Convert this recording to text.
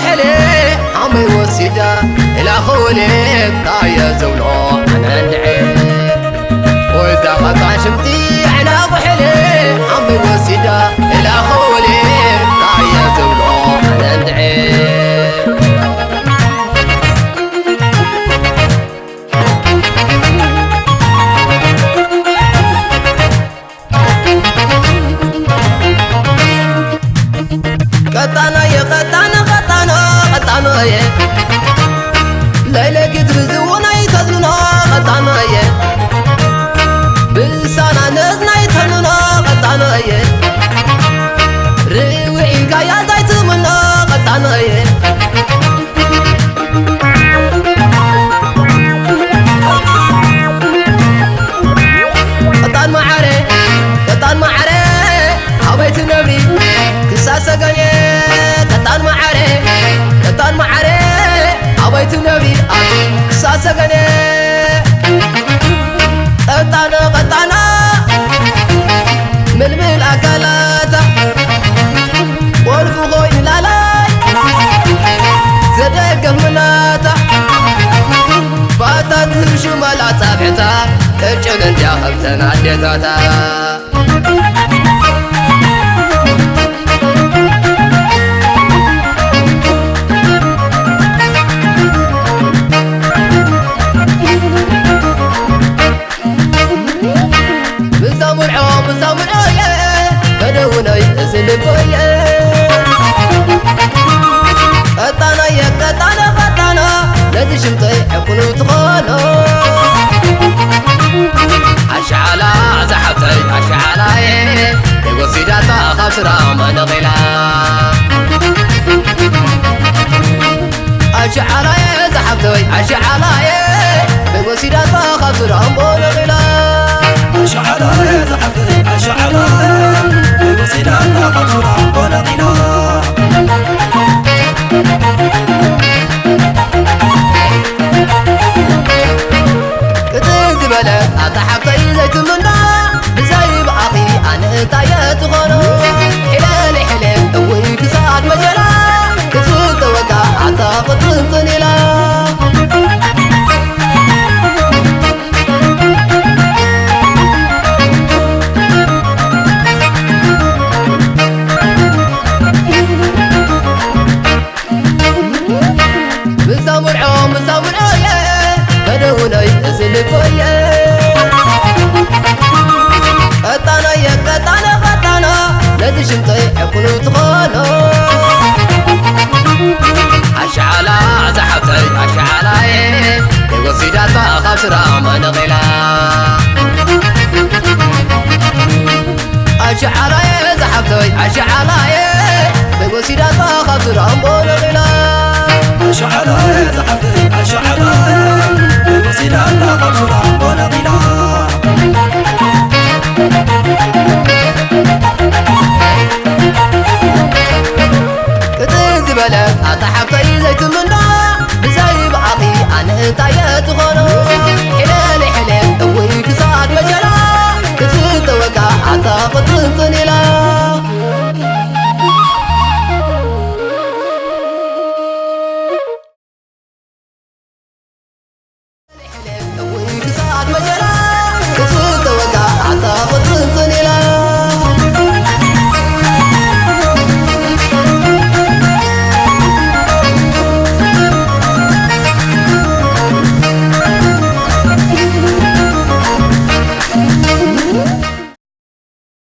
بحلي عمي وسيدا إلى خولي طايا زولو أنا ندعي وإذا قطع شمتي على بحلي عمي وسيدا إلى خولي طايا زولو أنا ندعي قطانا يا قطانا قطانا قطانا يا ليلة قد بزونا يتهدنا قطانا يا بلسانا نزنا يتهننا قطانا يا روعي كايا زايت منا قطانا يا قطان معاري قطان معاري حبيت النبي كساسة قني قطان معاري حبيت النبي كساسة قني قطانا ململ أكلاتا والفغوين لالاي زدق مناتا فاتت شمال تابعتا ترجل انت خبتنا عديتاتا قطانا لدي شمتي حكونو تخانو عشعلا زحبتي عشعلا يقصي داتا خسرا من غلا عشعلا زحبتي عشعلا يقصي داتا خسرا من غلا عشعلا زحبتي عشعلا يقصي داتا خسرا من غلا أتحبتي زيت منا بزاي بأخي أنا تايت غنو حلالي حلال دويك ساعد مجلا كتفوت وقع أعتقد تنطني لا مزامر عوم يا بدونا يتزل فيا قطانا لدي شمتي حكونو تخانو عشعلا زحبتي عشعلا يقصي داتا خسرا من غلا عشعلا زحبتي عشعلا يقصي داتا خسرا من غلا عشعلا زحبتي عشعلا يقصي داتا خسرا من غلا أتحبتي زيت منا بزاي بأخي أنا تايت غنو حلالي حلال دويك ساعد مجلا كتفوت وقع أعتقد تنطني